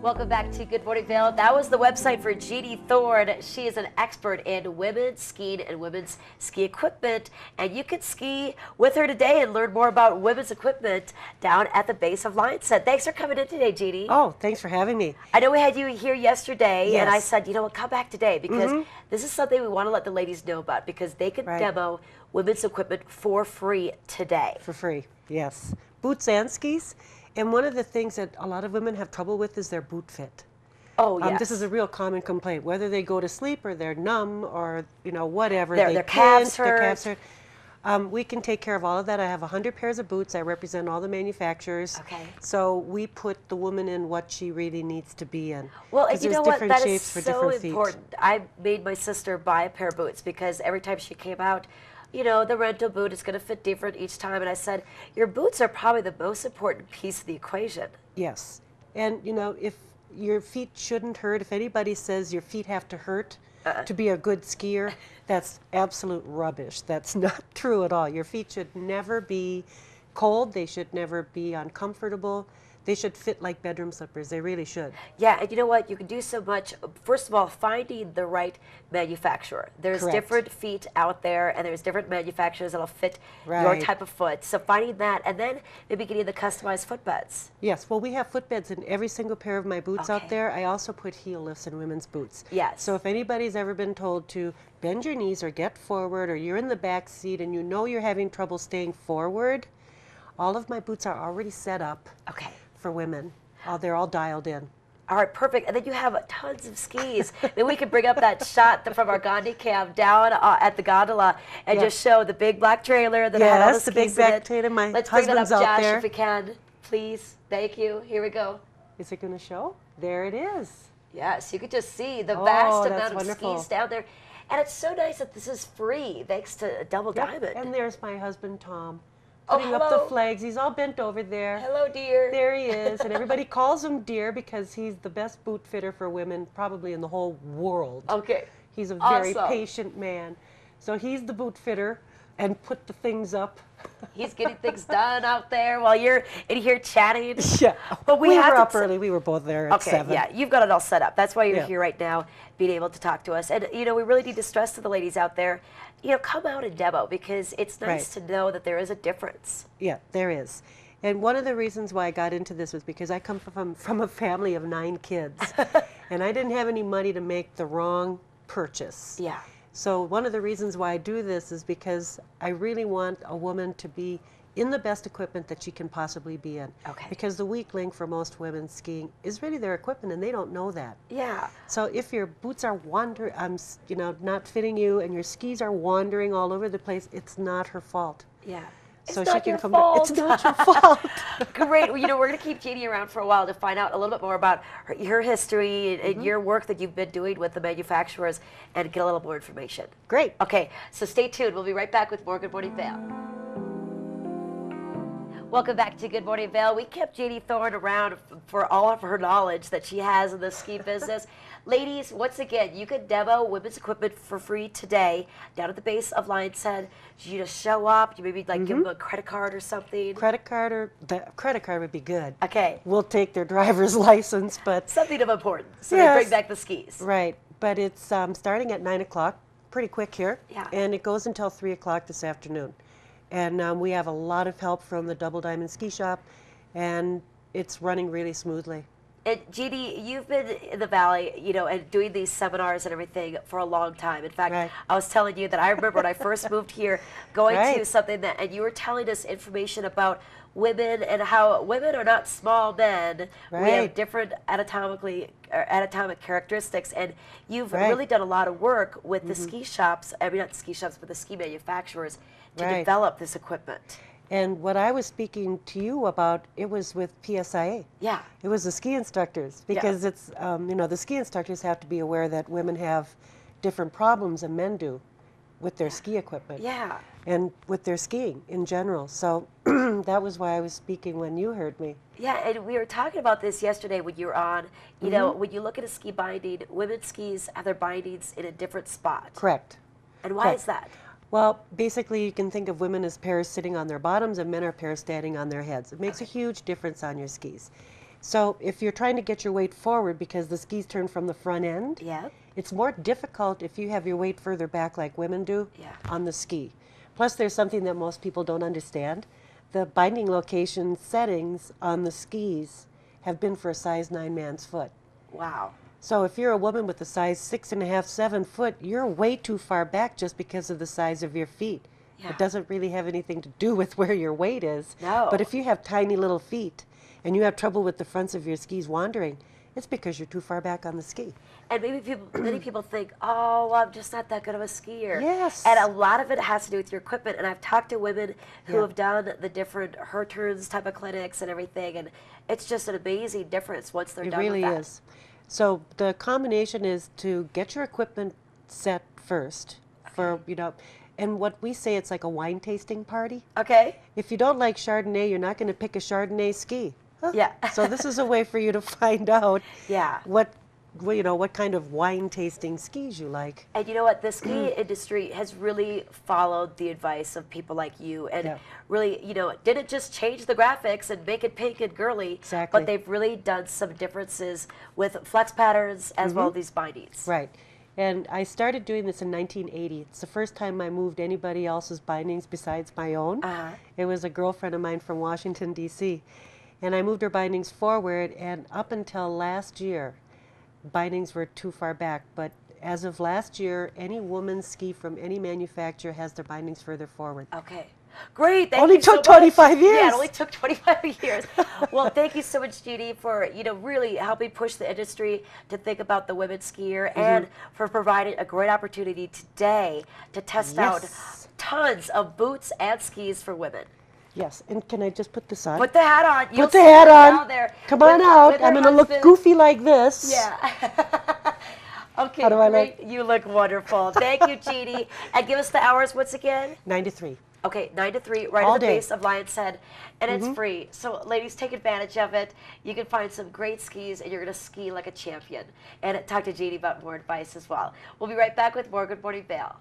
Welcome back to Good Morning Vail. That was the website for Jeanne Thoren. She is an expert in women's skiing and women's ski equipment. And you can ski with her today and learn more about women's equipment down at the base of Lionset. Thanks for coming in today, Jeanne. Oh, thanks for having me. I know we had you here yesterday, Yes. and I said, you know what, come back today because this is something we want to let the ladies know about because they can demo women's equipment for free today. For free, yes. Boots and skis. And one of the things that a lot of women have trouble with is their boot fit. Oh, yes. This is a real common complaint, whether they go to sleep or they're numb or, you know, whatever. Their calves hurt. Their calves hurt. We can take care of all of that. I have 100 pairs of boots. I represent all the manufacturers. Okay. So we put the woman in what she really needs to be in. Well, and you know what? That is for so different feet. important. I made my sister buy a pair of boots because every time she came out, you know, the rental boot is going to fit different each time. And I said, your boots are probably the most important piece of the equation. Yes. And, you know, if your feet shouldn't hurt, if anybody says your feet have to hurt to be a good skier, that's absolute rubbish. That's not true at all. Your feet should never be cold. They should never be uncomfortable. They should fit like bedroom slippers. They really should. Yeah, and you know what? You can do so much. First of all, finding the right manufacturer. There's different feet out there, and there's different manufacturers that'll fit your type of foot. So finding that, and then maybe getting the customized footbeds. Yes, well, we have footbeds in every single pair of my boots out there. I also put heel lifts in women's boots. Yes. So if anybody's ever been told to bend your knees or get forward, or you're in the back seat and you know you're having trouble staying forward, all of my boots are already set up. Okay. For women. They're all dialed in. All right, perfect. And then you have tons of skis. Then we can bring up that shot from our Gandhi cam down at the gondola and just show the big black trailer that had all the skis the big black trailer. My Let's bring that up, husband's out Josh, there. if we can. Please. Thank you. Here we go. Is it going to show? There it is. Yes, you could just see the vast amount of wonderful. skis down there. And it's so nice that this is free, thanks to Double Diamond. And there's my husband, Tom, putting up the flags. He's all bent over there. Hello, dear. There he is. And everybody calls him dear because he's the best boot fitter for women probably in the whole world. Okay. He's a very patient man. So he's the boot fitter and put the things up. He's getting things done out there while you're in here chatting. Yeah. But we were up early. We were both there at 7. Yeah. You've got it all set up. That's why you're here right now, being able to talk to us. And, you know, we really need to stress to the ladies out there, you know, come out and demo because it's nice to know that there is a difference. Yeah, there is. And one of the reasons why I got into this was because I come from a family of 9 kids. And I didn't have any money to make the wrong purchase. Yeah. So one of the reasons why I do this is because I really want a woman to be in the best equipment that she can possibly be in. Okay. Because the weak link for most women skiing is really their equipment, and they don't know that. Yeah. So if your boots are wandering, you know, not fitting you, and your skis are wandering all over the place, it's not her fault. Yeah. So it's she not can your come fault. back. It's not your fault. Great. Well, you know, we're going to keep Jeanne around for a while to find out a little bit more about her history and your work that you've been doing with the manufacturers and get a little more information. Great. Okay, so stay tuned. We'll be right back with more Good Morning Vail. Welcome back to Good Morning Vail. We kept Jeanne Thoren around for all of her knowledge that she has in the ski business. Ladies, once again, you can demo women's equipment for free today down at the base of Lionset. You just show up. You maybe like give them a credit card or something. Credit card would be good. Okay. We'll take their driver's license, but Something of importance. So they bring back the skis. Right, but it's starting at 9 o'clock, pretty quick here. Yeah. And it goes until 3 o'clock this afternoon. And we have a lot of help from the Double Diamond Ski Shop, and it's running really smoothly. And Jeanne, you've been in the Valley, you know, and doing these seminars and everything for a long time. In fact, I was telling you that I remember when I first moved here, going to something that, and you were telling us information about women and how women are not small men. We have different anatomic characteristics, and you've really done a lot of work with the ski shops. I mean, not the ski shops, but the ski manufacturers to develop this equipment. And what I was speaking to you about, it was with PSIA. Yeah. It was the ski instructors, because it's, you know, the ski instructors have to be aware that women have different problems than men do with their ski equipment. Yeah. And with their skiing in general. So that was why I was speaking when you heard me. Yeah, and we were talking about this yesterday when you were on. You know, when you look at a ski binding, women's skis have their bindings in a different spot. Correct. And why is that? Well, basically you can think of women as pairs sitting on their bottoms and men are pairs standing on their heads. It makes a huge difference on your skis. So if you're trying to get your weight forward because the skis turn from the front end, Yeah. it's more difficult if you have your weight further back like women do Yeah. on the ski. Plus, there's something that most people don't understand. The binding location settings on the skis have been for a size 9 man's foot. Wow. So if you're a woman with a size 6.5, 7 foot, you're way too far back just because of the size of your feet. Yeah. It doesn't really have anything to do with where your weight is. No. But if you have tiny little feet and you have trouble with the fronts of your skis wandering, it's because you're too far back on the ski. And many people think, oh, well, I'm just not that good of a skier. Yes. And a lot of it has to do with your equipment. And I've talked to women who Yeah. have done the different her turns type of clinics and everything, and it's just an amazing difference once they're It done really with that. is. So the combination is to get your equipment set first for, you know, and what we say, it's like a wine tasting party. Okay. If you don't like Chardonnay, you're not going to pick a Chardonnay ski. Huh? Yeah. So this is a way for you to find out Yeah. what kind of wine tasting skis you like. And you know what? The ski industry has really followed the advice of people like you and Yeah. really, didn't just change the graphics and make it pink and girly, Exactly. but they've really done some differences with flex patterns as well as these bindings. Right. And I started doing this in 1980. It's the first time I moved anybody else's bindings besides my own. Uh-huh. It was a girlfriend of mine from Washington, D.C. And I moved her bindings forward, and up until last year, bindings were too far back. But as of last year, any woman's ski from any manufacturer has their bindings further forward. Okay. Great. Thank Only you so took 25 much. years. Yeah, it only took 25 years. Well, thank you so much, Jeanne, for really helping push the industry to think about the women skier and for providing a great opportunity today to test out Yes. tons of boots and skis for women. Yes, and can I just put this on? Put the hat on. You'll Put the see hat her on. down there Come on with- out. with I'm her going to look husband. goofy like this. Yeah. Okay, How do I great. You look wonderful. Thank you, Jeanne. And give us the hours once again. 9 to 3. Okay, 9 to 3, right All at the day. base of Lion's Head, and it's free. So, ladies, take advantage of it. You can find some great skis, and you're going to ski like a champion. And talk to Jeanne about more advice as well. We'll be right back with more Good Morning Vail.